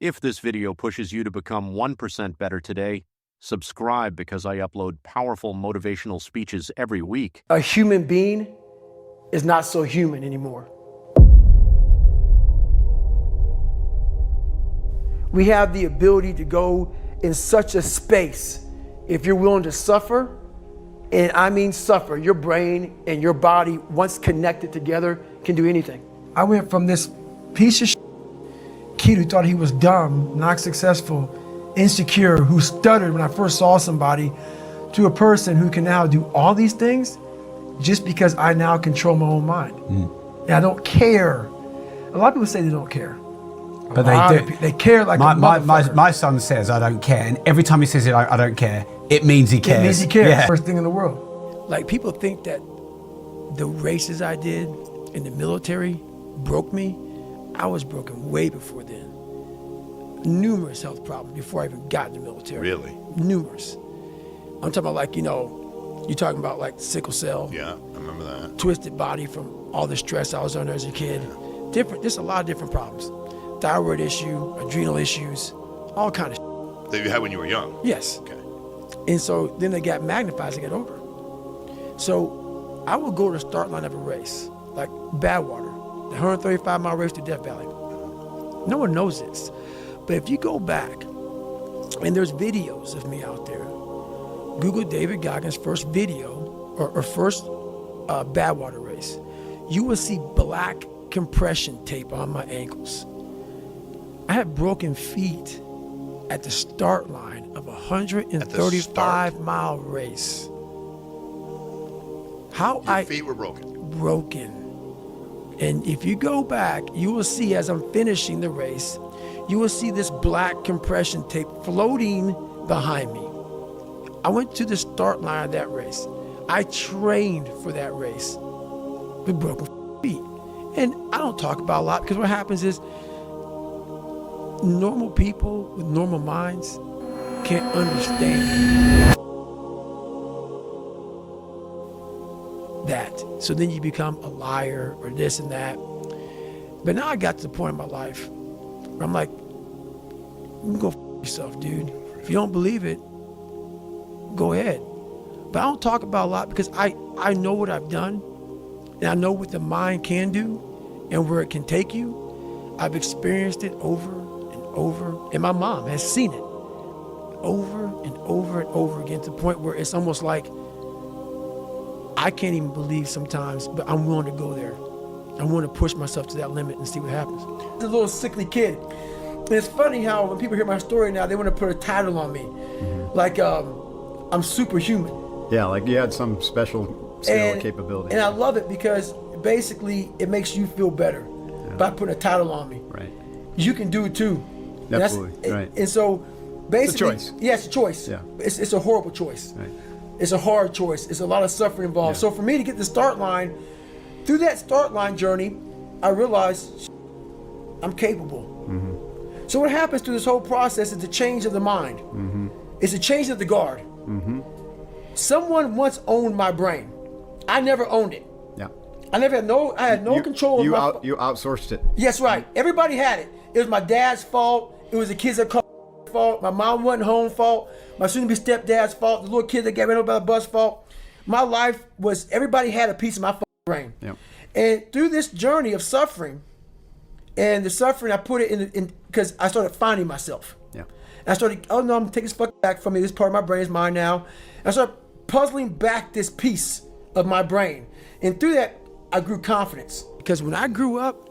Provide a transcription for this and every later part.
If this video pushes you to become 1% better today, subscribe because I upload powerful motivational speeches every week. A human being is not so human anymore. We have the ability to go in such a space if you're willing to suffer, and I mean suffer. Your brain and your body, once connected together, can do anything. I went from this piece of kid who thought he was dumb, not successful, insecure, who stuttered when I first saw somebody, to a person who can now do all these things just because I now control my own mind. And I don't care. A lot of people say they don't care. But they do. They care like a motherfucker. My son says, I don't care. And every time he says it, I don't care, it means he cares. It means he cares. Yeah. First thing in the world. Like, people think that the races I did in the military broke me. I was broken way before then. Numerous health problems before I even got in the military. Really? Numerous. I'm talking about, like, you're talking about like sickle cell. Yeah, I remember that. Twisted body from all the stress I was under as a kid. There's a lot of different problems. Thyroid issue, adrenal issues, all kind of That you had when you were young? Yes. Okay. And so then they got magnified as I got older. So I would go to the start line of a race, like Badwater, the 135-mile race to Death Valley. No one knows this. But if you go back, and there's videos of me out there, Google David Goggins' first video, or first Badwater race, you will see black compression tape on my ankles. I had broken feet at the start line of a 135-mile race. Your feet were broken? Broken. And if you go back, you will see, as I'm finishing the race, you will see this black compression tape floating behind me. I went to the start line of that race. I trained for that race with broken feet. And I don't talk about a lot, because what happens is normal people with normal minds can't understand that. So then you become a liar or this and that. But now I got to the point in my life where I'm like, you can go yourself, dude. If you don't believe it, go ahead. But I don't talk about a lot, because I know what I've done, and I know what the mind can do and where it can take you. I've experienced it over and over, and my mom has seen it over and over and over again, to the point where it's almost like I can't even believe sometimes, but I'm willing to go there. I'm willing to push myself to that limit and see what happens. A little sickly kid. And it's funny how when people hear my story now, they want to put a title on me. Like, I'm superhuman. Yeah, like you had some special skill or capability. And I love it, because basically it makes you feel better by putting a title on me. Right. You can do it too. Absolutely. Right. And so basically, it's a choice. Yeah, it's a choice. Yeah. It's a horrible choice. Right. It's a hard choice. It's a lot of suffering involved. Yeah. So for me to get the start line, through that start line journey, I realized I'm capable. So what happens through this whole process is the change of the mind. It's a change of the guard. Someone once owned my brain. I never owned it. Yeah. I had no control of my You outsourced it. Yes, right. Everybody had it. It was my dad's fault. It was the kids that called fault. My mom wasn't home fault. My soon-to-be stepdad's fault. The little kid that got ran over by the bus fault. My life was, everybody had a piece of my brain. Yeah. And through this journey of suffering, and the suffering, I put it in because I started finding myself. Yeah. And I started, oh no, I'm gonna take this fuck back from me. This part of my brain is mine now. And I started puzzling back this piece of my brain. And through that, I grew confidence. Because when I grew up,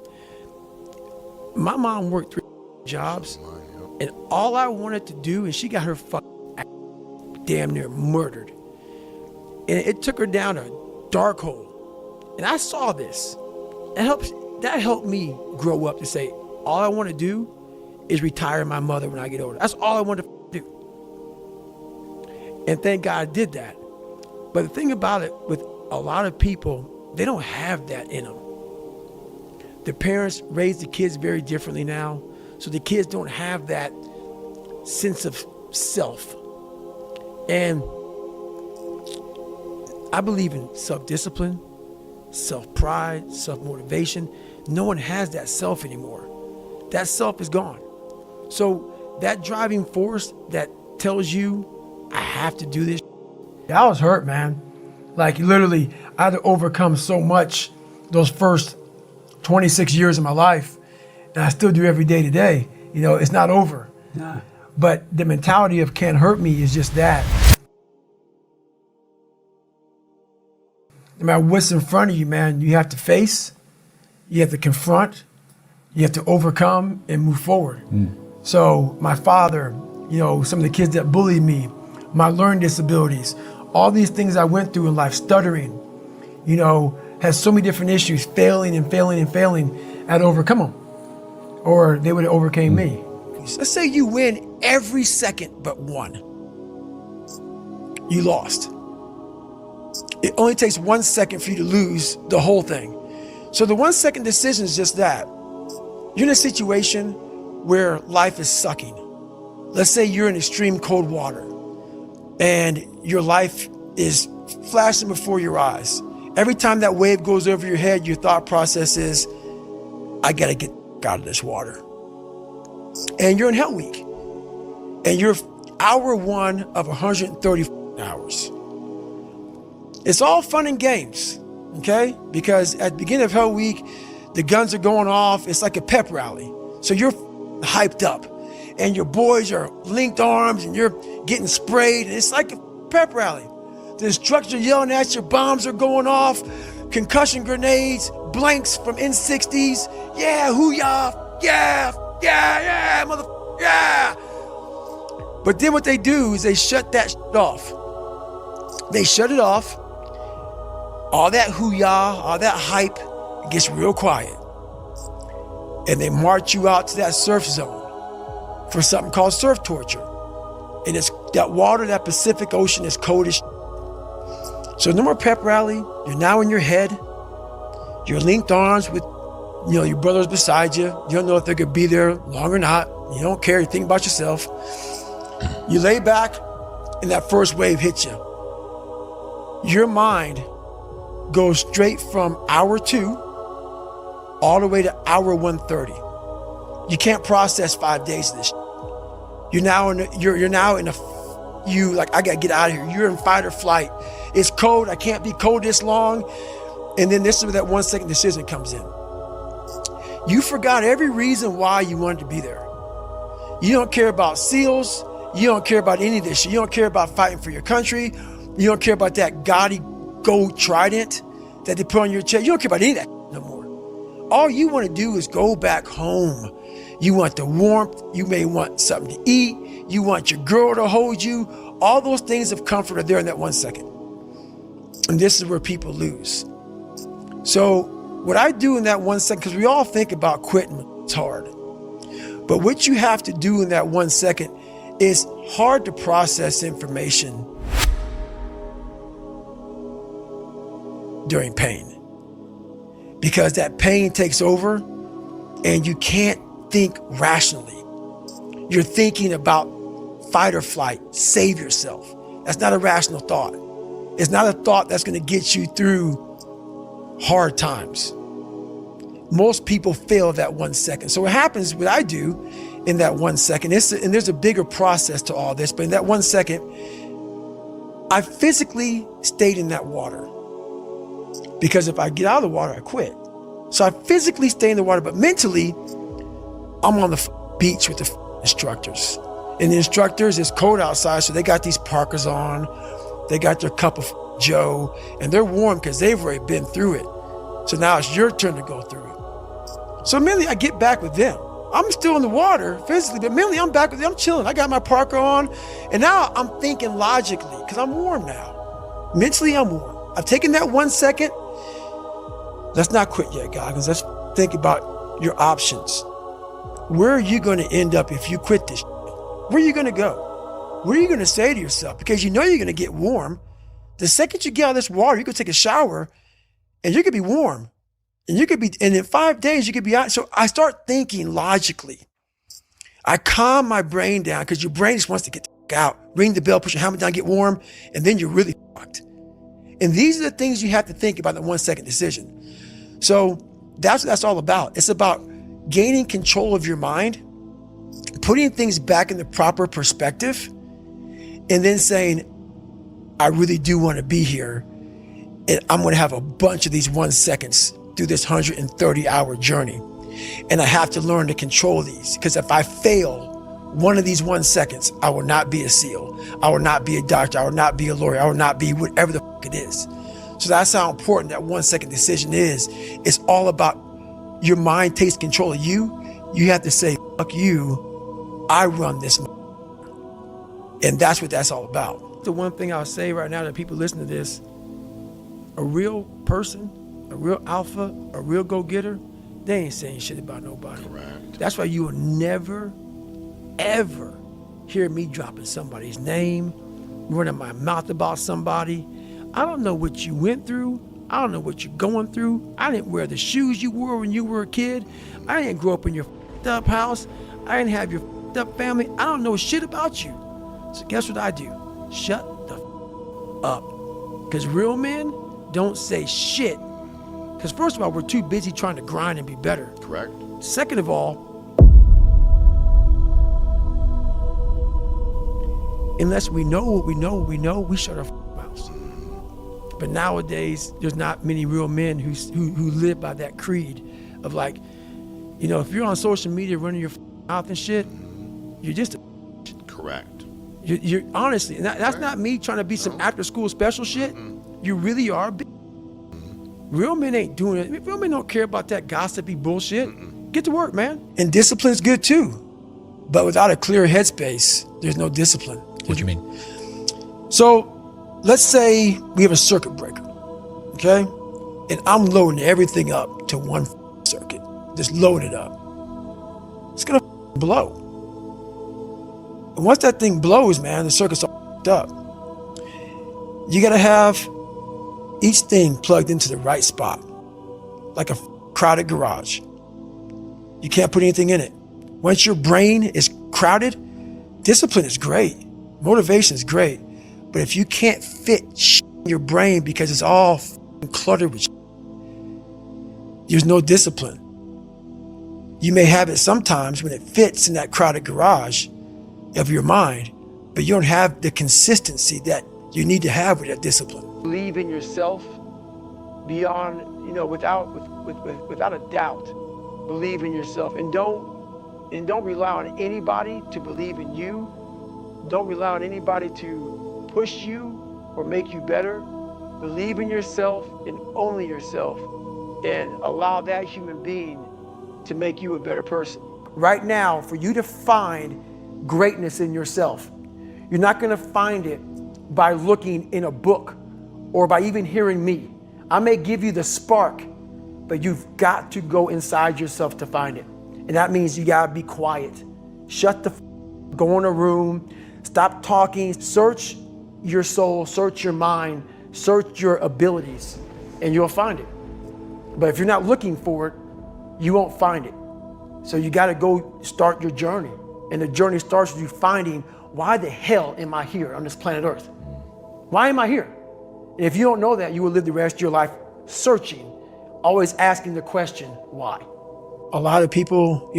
my mom worked 3 jobs, and all I wanted to do, and she got her damn near murdered. And it took her down a dark hole. And I saw this. That helped me grow up to say, all I want to do is retire my mother when I get older. That's all I wanted to do. And thank God I did that. But the thing about it, with a lot of people, they don't have that in them. The parents raise the kids very differently now, so the kids don't have that sense of self. And I believe in self-discipline, self-pride, self-motivation. No one has that self anymore. That self is gone. So that driving force that tells you, I have to do this. I was hurt, man. Like literally, I had to overcome so much those first 26 years of my life, and I still do every day today. You know, it's not over. No. But the mentality of can't hurt me is just that. No matter what's in front of you, man, you have to face, you have to confront, you have to overcome and move forward. So my father, you know, some of the kids that bullied me, my learning disabilities, all these things I went through in life, stuttering, you know, has so many different issues, failing and failing and failing, I had to overcome them, or they would have overcame me. Let's say you win every second but one. You lost. It only takes 1 second for you to lose the whole thing. So the 1 second decision is just that. You're in a situation where life is sucking. Let's say you're in extreme cold water and your life is flashing before your eyes. Every time that wave goes over your head, your thought process is, I gotta get out of this water. And you're in Hell Week. And you're hour 1 of 130 hours. It's all fun and games, okay? Because at the beginning of Hell Week, the guns are going off. It's like a pep rally. So you're hyped up and your boys are linked arms and you're getting sprayed. And it's like a pep rally. The instructors are yelling at you, bombs are going off, concussion grenades, blanks from N60s. Yeah, hoo-yah, yeah, motherfucker, yeah. But then what they do is they shut that shit off. They shut it off. All that hoo-yah, all that hype, it gets real quiet. And they march you out to that surf zone for something called surf torture. And it's that water, that Pacific Ocean is cold as shit. So no more pep rally. You're now in your head. You're linked arms with, you know, your brothers beside you. You don't know if they're gonna be there long or not. You don't care. You think about yourself. You lay back and that first wave hits you. Your mind goes straight from hour 2 all the way to hour 130. You can't process 5 days of this. You're now in I gotta get out of here. You're in fight or flight. It's cold. I can't be cold this long. And then this is where that 1 second decision comes in. You forgot every reason why you wanted to be there. You don't care about SEALs. You don't care about any of this shit. You don't care about fighting for your country. You don't care about that gaudy gold trident that they put on your chest. You don't care about any of that no more. All you want to do is go back home. You want the warmth. You may want something to eat. You want your girl to hold you. All those things of comfort are there in that 1 second. And this is where people lose. So what I do in that 1 second, because we all think about quitting, it's hard. But what you have to do in that 1 second is hard to process information during pain. Because that pain takes over and you can't think rationally. You're thinking about fight or flight, save yourself. That's not a rational thought. It's not a thought that's going to get you through hard times. Most people fail that 1 second. So what happens, what I do in that 1 second, and there's a bigger process to all this, but in that 1 second, I physically stayed in that water. Because if I get out of the water, I quit. So I physically stay in the water, but mentally, I'm on the beach with the instructors. And the instructors, it's cold outside, so they got these parkas on. They got their cup of Joe, and they're warm because they've already been through it. So now it's your turn to go through it. So mentally, I get back with them. I'm still in the water physically, but mentally, I'm back with them. I'm chilling. I got my parka on, and now I'm thinking logically because I'm warm now. Mentally, I'm warm. I've taken that 1 second. Let's not quit yet, guys. Let's think about your options. Where are you going to end up if you quit this? Where are you going to go? What are you going to say to yourself? Because you know you're going to get warm. The second you get out of this water, you could take a shower and you could be warm. And in 5 days, you could be out. So I start thinking logically. I calm my brain down because your brain just wants to get out. Ring the bell, push your helmet down, get warm, and then you're really fucked. And these are the things you have to think about in the 1 second decision. So that's what that's all about. It's about gaining control of your mind, putting things back in the proper perspective and then saying, I really do want to be here, and I'm going to have a bunch of these 1 seconds through this 130-hour journey. And I have to learn to control these, because if I fail one of these 1 seconds, I will not be a SEAL. I will not be a doctor. I will not be a lawyer. I will not be whatever the fuck it is. So that's how important that 1 second decision is. It's all about your mind takes control of you. You have to say, fuck you, I run this. And that's what that's all about. The one thing I'll say right now to people listening to this, a real person, a real alpha, a real go-getter, they ain't saying shit about nobody. Correct. That's why you will never, ever hear me dropping somebody's name, running my mouth about somebody. I don't know what you went through. I don't know what you're going through. I didn't wear the shoes you wore when you were a kid. I didn't grow up in your f***ed up house. I didn't have your f***ed up family. I don't know shit about you. So guess what I do? Shut the f*** up. Because real men don't say shit. Because first of all, we're too busy trying to grind and be better. Correct. Second of all, unless we know what we know, we shut our mouths. But nowadays, there's not many real men who live by that creed of like, you know, if you're on social media running your mouth and shit, you're just a Correct. you're honestly, and that's not me trying to be some after school special shit. You really are. Real men ain't doing it. Real men don't care about that gossipy bullshit. Get to work, man. And discipline's good too. But without a clear headspace, there's no discipline. What do you mean? So let's say we have a circuit breaker, okay? And I'm loading everything up to one circuit. Just load it up. It's gonna blow. And once that thing blows, man, the circuit's all up. You gotta have each thing plugged into the right spot, like a crowded garage. You can't put anything in it. Once your brain is crowded, discipline is great. Motivation is great. But if you can't fit in your brain because it's all cluttered with there's no discipline. You may have it sometimes when it fits in that crowded garage of your mind, but you don't have the consistency that you need to have with that discipline. Believe in yourself beyond, without a doubt. Believe in yourself, and don't rely on anybody to believe in you. Don't rely on anybody to push you or make you better. Believe in yourself and only yourself, and allow that human being to make you a better person. Right now, for you to find greatness in yourself, you're not going to find it by looking in a book or by even hearing me. I may give you the spark, but you've got to go inside yourself to find it. And that means you gotta be quiet. Shut the go in a room, stop talking, search your soul, search your mind, search your abilities, and you'll find it. But if you're not looking for it, you won't find it. So you gotta go start your journey. And the journey starts with you finding, why the hell am I here on this planet Earth? Why am I here? And if you don't know that, you will live the rest of your life searching, always asking the question, why? A lot of people,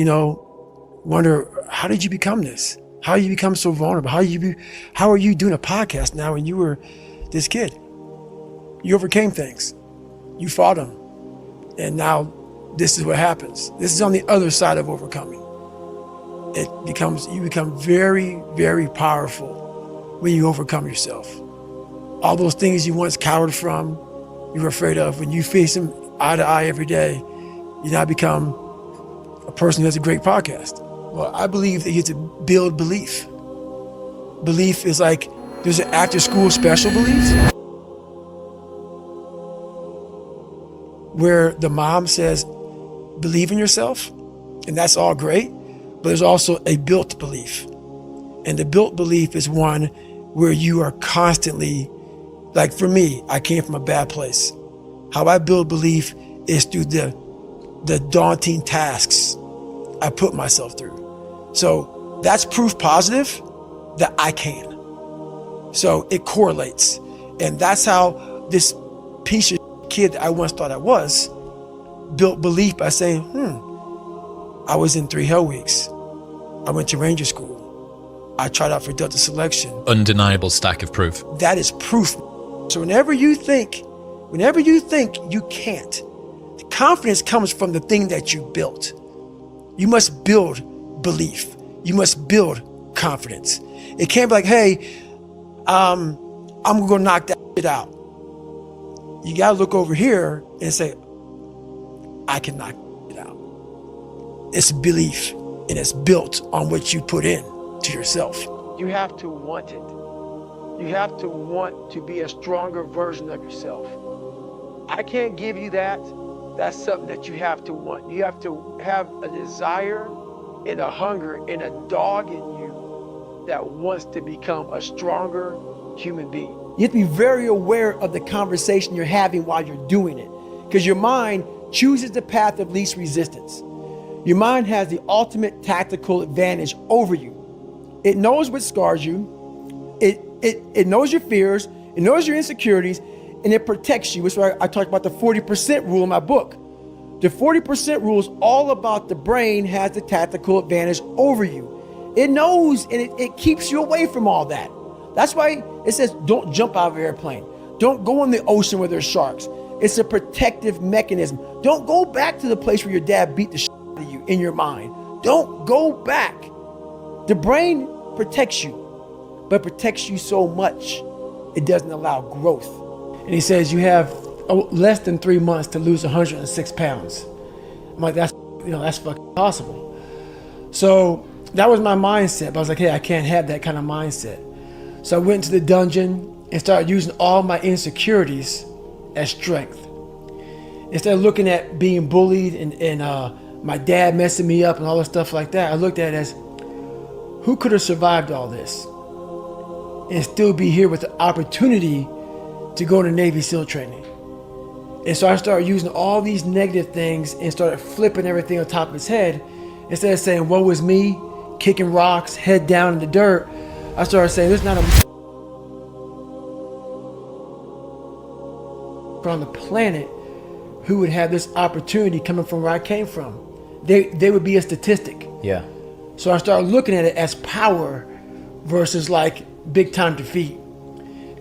wonder, how did you become this? How did you become so vulnerable? How are you doing a podcast now when you were this kid? You overcame things. You fought them. And now this is what happens. This is on the other side of overcoming. You become very, very powerful when you overcome yourself. All those things you once cowered from, you were afraid of, when you face them eye to eye every day, you now become a person who has a great podcast. Well, I believe that you have to build belief. Belief is like, there's an after school special belief where the mom says, believe in yourself, and that's all great, but there's also a built belief. And the built belief is one where you are constantly, like for me, I came from a bad place. How I build belief is through the daunting tasks I put myself through. So that's proof positive that I can. So it correlates. And that's how this piece of kid that I once thought I was built belief by saying, I was in 3 hell weeks. I went to Ranger School. I tried out for Delta Selection. Undeniable stack of proof. That is proof. So whenever you think you can't, the confidence comes from the thing that you built. You must build belief. You must build confidence. It can't be like, hey, I'm gonna knock that shit out. You gotta look over here and say, I can knock it out. It's belief, and it's built on what you put in to yourself. You have to want it. You have to want to be a stronger version of yourself. I can't give you that. That's something that you have to want. You have to have a desire and a hunger and a dog in you that wants to become a stronger human being. You have to be very aware of the conversation you're having while you're doing it, because your mind chooses the path of least resistance. Your mind has the ultimate tactical advantage over you. It knows what scars you. It knows your fears. It knows your insecurities, and it protects you. Which is why I talked about the 40% rule in my book. The 40% rule is all about the brain has the tactical advantage over you. It knows, and it keeps you away from all that. That's why it says don't jump out of an airplane. Don't go in the ocean where there's sharks. It's a protective mechanism. Don't go back to the place where your dad beat the shit out of you in your mind. Don't go back. The brain protects you, but protects you so much it doesn't allow growth. And he says you have less than 3 months to lose 106 pounds. I'm like, that's fucking possible. So that was my mindset. But I was like, hey, I can't have that kind of mindset. So I went into the dungeon and started using all my insecurities as strength. Instead of looking at being bullied and my dad messing me up and all this stuff like that, I looked at it as, who could have survived all this and still be here with the opportunity to go to Navy SEAL training? And so I started using all these negative things and started flipping everything on top of his head. Instead of saying, woe is me, kicking rocks, head down in the dirt, I started saying, there's not a on the planet who would have this opportunity coming from where I came from. They would be a statistic. Yeah. So I started looking at it as power versus like big time defeat.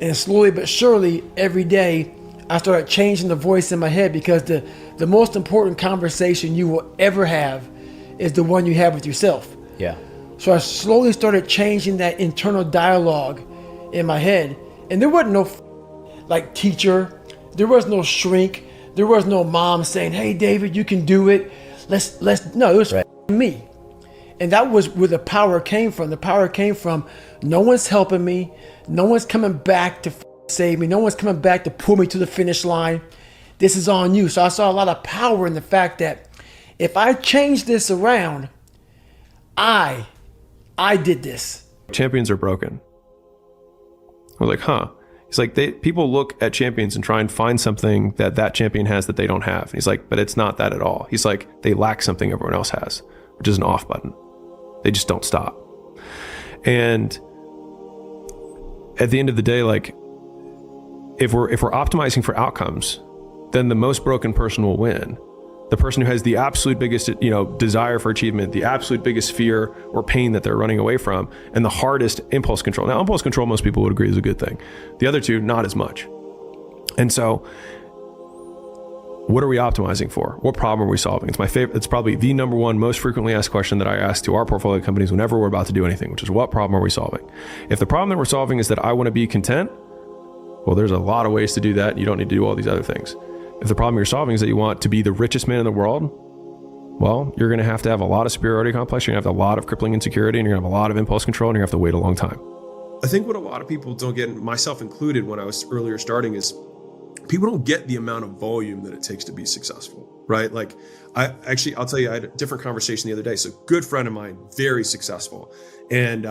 And slowly but surely, every day, I started changing the voice in my head, because the most important conversation you will ever have is the one you have with yourself. Yeah. So I slowly started changing that internal dialogue in my head. And there wasn't no like teacher, there was no shrink, there was no mom saying, hey David, you can do it. No, it was right. Me. And that was where the power came from. The power came from, no one's helping me, no one's coming back to save me, no one's coming back to pull me to the finish line. This is on you. So I saw a lot of power in the fact that if I change this around, I did this. Champions are broken. I was like, huh. He's like, people look at champions and try and find something that champion has that they don't have. And he's like, but it's not that at all. He's like, they lack something everyone else has, which is an off button. They just don't stop. And at the end of the day, like, if we're optimizing for outcomes, then the most broken person will win. The person who has the absolute biggest, desire for achievement, the absolute biggest fear or pain that they're running away from, and the hardest impulse control. Now, impulse control, most people would agree is a good thing. The other two, not as much. And so, what are we optimizing for? What problem are we solving? It's my favorite. It's probably the number one most frequently asked question that I ask to our portfolio companies whenever we're about to do anything, which is, what problem are we solving? If the problem that we're solving is that I want to be content, well, there's a lot of ways to do that. You don't need to do all these other things. If the problem you're solving is that you want to be the richest man in the world, well, you're going to have a lot of superiority complex. You're going to have a lot of crippling insecurity, and you're going to have a lot of impulse control, and you're going to have to wait a long time. I think what a lot of people don't get, myself included when I was earlier starting, is people don't get the amount of volume that it takes to be successful, right? Like, I'll tell you, I had a different conversation the other day. So a good friend of mine, very successful, and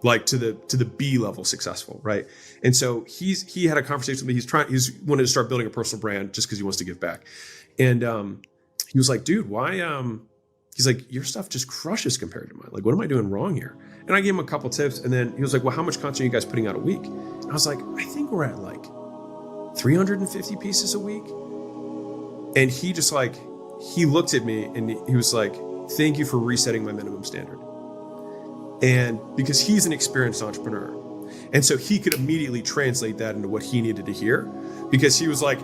like to the B level successful, right? And so he had a conversation with me. He's wanted to start building a personal brand just because he wants to give back. And he was like, dude, why? He's like, your stuff just crushes compared to mine. Like, what am I doing wrong here? And I gave him a couple tips. And then he was like, well, how much content are you guys putting out a week? And I was like, I think we're at like 350 pieces a week. And he just like, he looked at me and he was like, thank you for resetting my minimum standard. And because he's an experienced entrepreneur. And so he could immediately translate that into what he needed to hear, because he was like,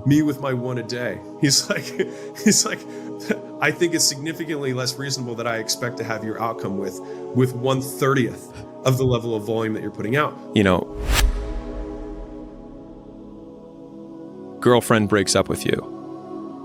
me with my one a day. He's like, I think it's significantly less reasonable that I expect to have your outcome with 1/30th of the level of volume that you're putting out. You know, girlfriend breaks up with you.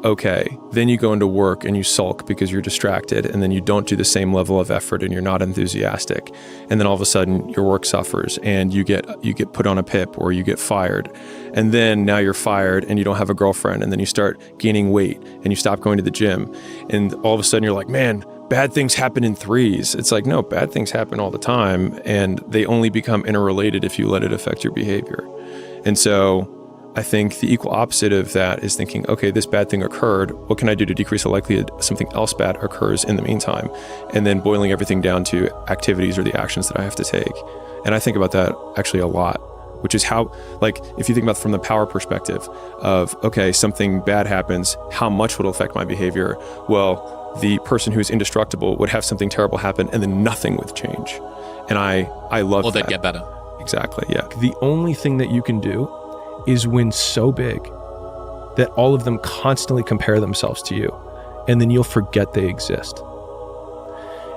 Okay, then you go into work and you sulk because you're distracted, and then you don't do the same level of effort and you're not enthusiastic. And then all of a sudden your work suffers and you get put on a PIP or you get fired. And then now you're fired and you don't have a girlfriend, and then you start gaining weight and you stop going to the gym. And all of a sudden you're like, man, bad things happen in threes. It's like, no, bad things happen all the time, and they only become interrelated if you let it affect your behavior. And so I think the equal opposite of that is thinking, okay, this bad thing occurred. What can I do to decrease the likelihood something else bad occurs in the meantime? And then boiling everything down to activities or the actions that I have to take. And I think about that actually a lot, which is how, like, if you think about from the power perspective of, okay, something bad happens, how much would it affect my behavior? Well, the person who's indestructible would have something terrible happen and then nothing would change. And I love that. Or they'd get better. Exactly, yeah. The only thing that you can do is win so big that all of them constantly compare themselves to you, and then you'll forget they exist.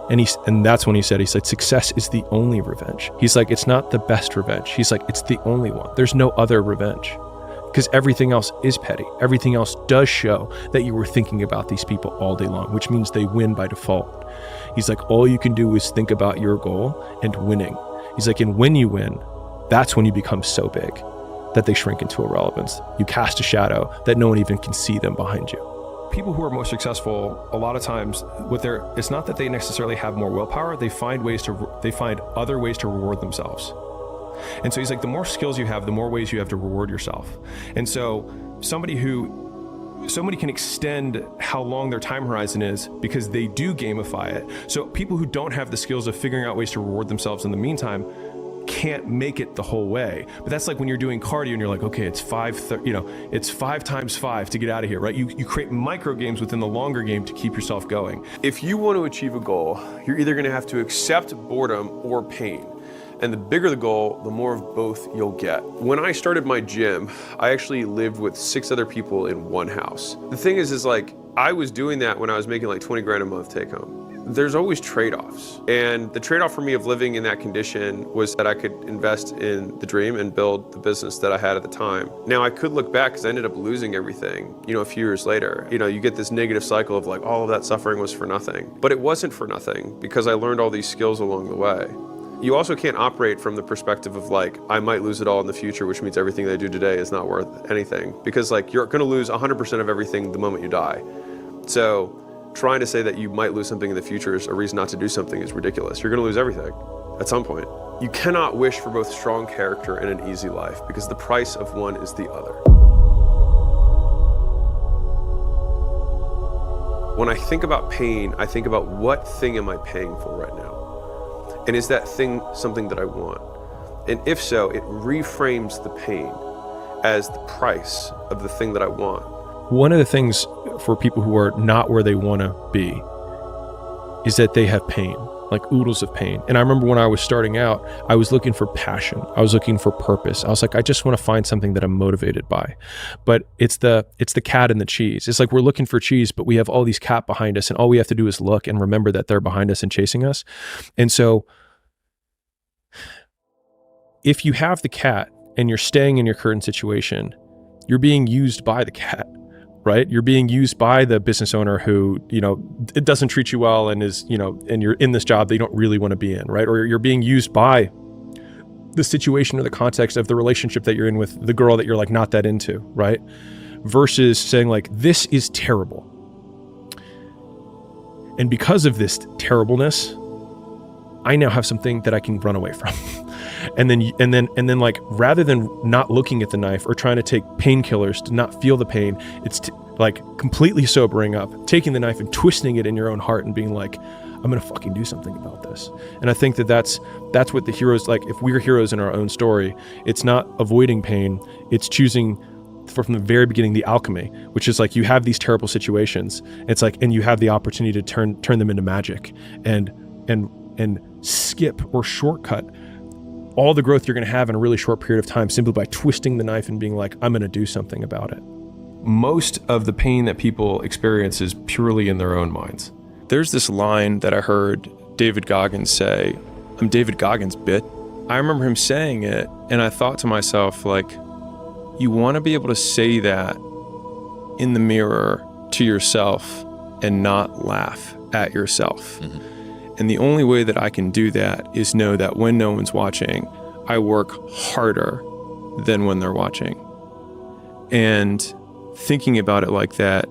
And that's when he said, success is the only revenge. He's like, it's not the best revenge. He's like, it's the only one. There's no other revenge, because everything else is petty. Everything else does show that you were thinking about these people all day long, which means they win by default. He's like, all you can do is think about your goal and winning. He's like, and when you win, that's when you become so big that they shrink into irrelevance. You cast a shadow that no one even can see them behind you. People who are most successful, a lot of times, it's not that they necessarily have more willpower. They find other ways to reward themselves. And so he's like, the more skills you have, the more ways you have to reward yourself. And so somebody can extend how long their time horizon is because they do gamify it. So people who don't have the skills of figuring out ways to reward themselves in the meantime can't make it the whole way. But that's like when you're doing cardio and you're like, okay, it's 5 times 5 to get out of here, right? You create micro games within the longer game to keep yourself going. If you want to achieve a goal, you're either going to have to accept boredom or pain. And the bigger the goal, the more of both you'll get. When I started my gym, I actually lived with 6 other people in one house. The thing is like, I was doing that when I was making like 20 grand a month take home. There's always trade-offs. And the trade-off for me of living in that condition was that I could invest in the dream and build the business that I had at the time. Now I could look back because I ended up losing everything, a few years later. You get this negative cycle of like, all of that suffering was for nothing. But it wasn't for nothing because I learned all these skills along the way. You also can't operate from the perspective of like, I might lose it all in the future, which means everything that I do today is not worth anything. Because like, you're gonna lose 100% of everything the moment you die. So trying to say that you might lose something in the future is a reason not to do something is ridiculous. You're gonna lose everything at some point. You cannot wish for both strong character and an easy life because the price of one is the other. When I think about pain, I think about what thing am I paying for right now? And is that thing something that I want? And if so, it reframes the pain as the price of the thing that I want. One of the things for people who are not where they want to be is that they have pain, like oodles of pain. And I remember when I was starting out, I was looking for passion. I was looking for purpose. I was like, I just want to find something that I'm motivated by. But it's the cat and the cheese. It's like we're looking for cheese, but we have all these cat behind us, and all we have to do is look and remember that they're behind us and chasing us. And so if you have the cat and you're staying in your current situation, you're being used by the cat. Right? You're being used by the business owner who, it doesn't treat you well and is, and you're in this job that you don't really want to be in, right? Or you're being used by the situation or the context of the relationship that you're in with the girl that you're like not that into, right? Versus saying like, this is terrible. And because of this terribleness, I now have something that I can run away from. And then like, rather than not looking at the knife or trying to take painkillers to not feel the pain, it's like completely sobering up, taking the knife and twisting it in your own heart and being like, I'm going to fucking do something about this. And I think that's what the heroes, like if we're heroes in our own story, it's not avoiding pain, it's choosing from the very beginning, the alchemy, which is like, you have these terrible situations. It's like, and you have the opportunity to turn them into magic and skip or shortcut all the growth you're going to have in a really short period of time simply by twisting the knife and being like, I'm going to do something about it. Most of the pain that people experience is purely in their own minds. There's this line that I heard David Goggins say, I'm David Goggins, bit. I remember him saying it, and I thought to myself, like, you want to be able to say that in the mirror to yourself and not laugh at yourself. Mm-hmm. And the only way that I can do that is know that when no one's watching, I work harder than when they're watching. And thinking about it like that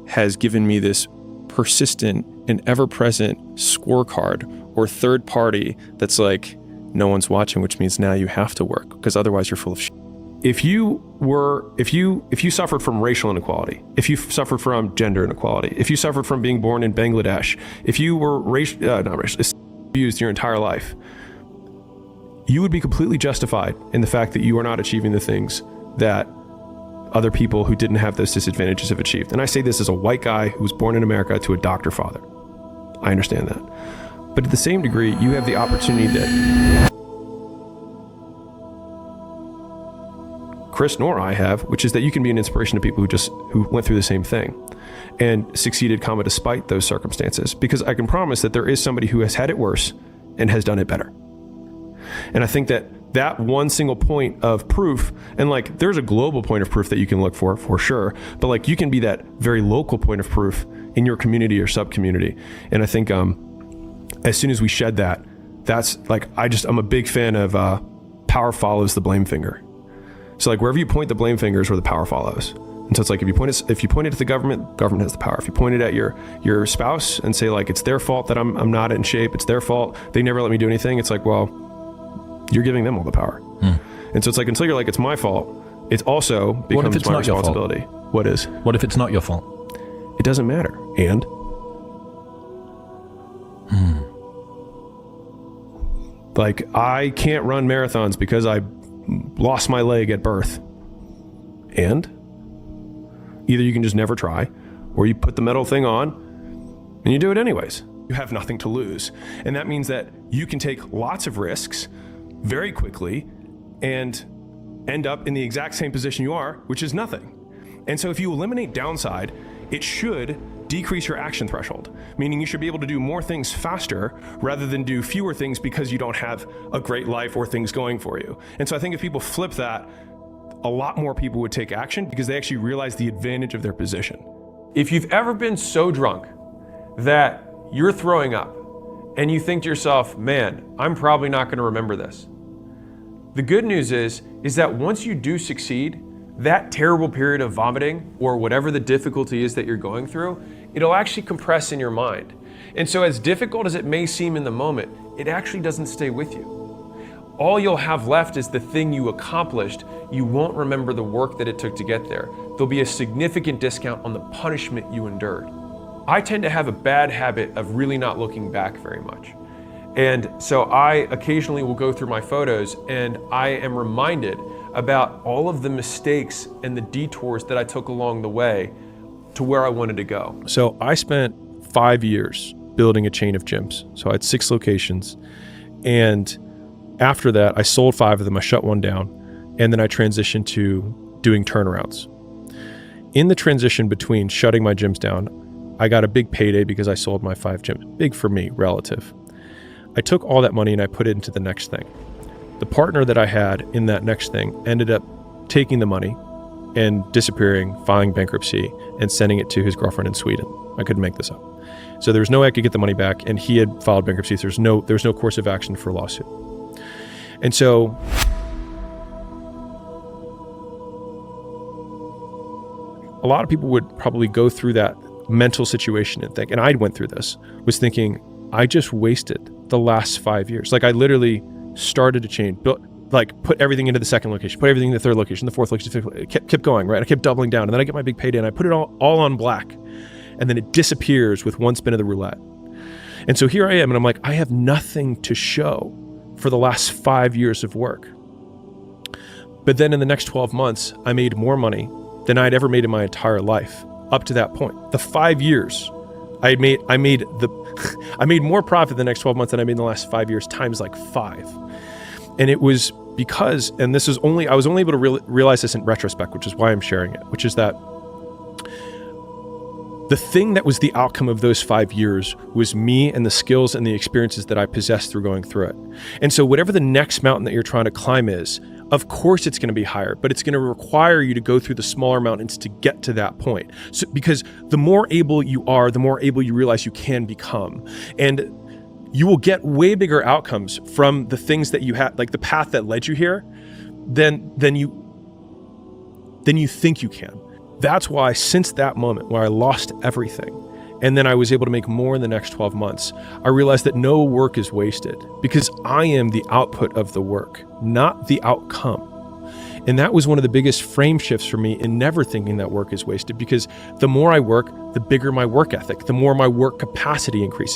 has given me this persistent and ever-present scorecard or third party that's like, no one's watching, which means now you have to work because otherwise you're full of shit. If you suffered from racial inequality, if you suffered from gender inequality, if you suffered from being born in Bangladesh, if you were abused your entire life, you would be completely justified in the fact that you are not achieving the things that other people who didn't have those disadvantages have achieved. And I say this as a white guy who was born in America to a doctor father. I understand that. But to the same degree, you have the opportunity that Chris nor I have, which is that you can be an inspiration to people who went through the same thing and succeeded, despite those circumstances. Because I can promise that there is somebody who has had it worse and has done it better. And I think that one single point of proof, and like there's a global point of proof that you can look for sure, but like you can be that very local point of proof in your community or sub-community. And I think as soon as we shed that, that's like, I'm a big fan of power follows the blame finger. So like wherever you point the blame finger is where the power follows. And so it's like if you point it at the government has the power. If you point it at your spouse and say like it's their fault that I'm not in shape, it's their fault, they never let me do anything, it's like, well, you're giving them all the power. And so it's like until you're like it's my fault, it also becomes my responsibility. What is? What if it's not your fault? It doesn't matter. And like I can't run marathons because I lost my leg at birth. And either you can just never try, or you put the metal thing on and you do it anyways. You have nothing to lose. And that means that you can take lots of risks very quickly and end up in the exact same position you are, which is nothing. And so if you eliminate downside, it should decrease your action threshold, meaning you should be able to do more things faster rather than do fewer things because you don't have a great life or things going for you. And so I think if people flip that, a lot more people would take action because they actually realize the advantage of their position. If you've ever been so drunk that you're throwing up and you think to yourself, man, I'm probably not going to remember this. The good news is that once you do succeed, that terrible period of vomiting or whatever the difficulty is that you're going through, it'll actually compress in your mind. And so as difficult as it may seem in the moment, it actually doesn't stay with you. All you'll have left is the thing you accomplished. You won't remember the work that it took to get there. There'll be a significant discount on the punishment you endured. I tend to have a bad habit of really not looking back very much. And so I occasionally will go through my photos and I am reminded about all of the mistakes and the detours that I took along the way to where I wanted to go. So I spent 5 years building a chain of gyms. So I had 6 locations. And after that, I sold 5 of them. I shut one down. And then I transitioned to doing turnarounds. In the transition between shutting my gyms down, I got a big payday because I sold my 5 gyms. Big for me, relative. I took all that money and I put it into the next thing. The partner that I had in that next thing ended up taking the money and disappearing, filing bankruptcy, and sending it to his girlfriend in Sweden. I couldn't make this up. So there was no way I could get the money back, and he had filed bankruptcy. So there's no course of action for a lawsuit. And so a lot of people would probably go through that mental situation and think, and I went through this, was thinking, I just wasted the last 5 years. Like I literally started a chain, built, like put everything into the second location, put everything in the third location, the fourth location, fifth, it kept going, right? I kept doubling down, and then I get my big payday and I put it all on black, and then it disappears with one spin of the roulette. And so here I am, and I'm like, I have nothing to show for the last 5 years of work. But then in the next 12 months, I made more money than I'd ever made in my entire life up to that point. The 5 years I made I made more profit the next 12 months than I made in the last 5 years, times like 5. And it was because, and this is only, I was only able to realize this in retrospect, which is why I'm sharing it, which is that the thing that was the outcome of those 5 years was me and the skills and the experiences that I possessed through going through it. And so whatever the next mountain that you're trying to climb is, of course it's going to be higher, but it's going to require you to go through the smaller mountains to get to that point. So, because the more able you are, the more able you realize you can become. And you will get way bigger outcomes from the things that you had, like the path that led you here, than you think you can. That's why since that moment where I lost everything, and then I was able to make more in the next 12 months, I realized that no work is wasted because I am the output of the work, not the outcome. And that was one of the biggest frame shifts for me in never thinking that work is wasted, because the more I work, the bigger my work ethic, the more my work capacity increases.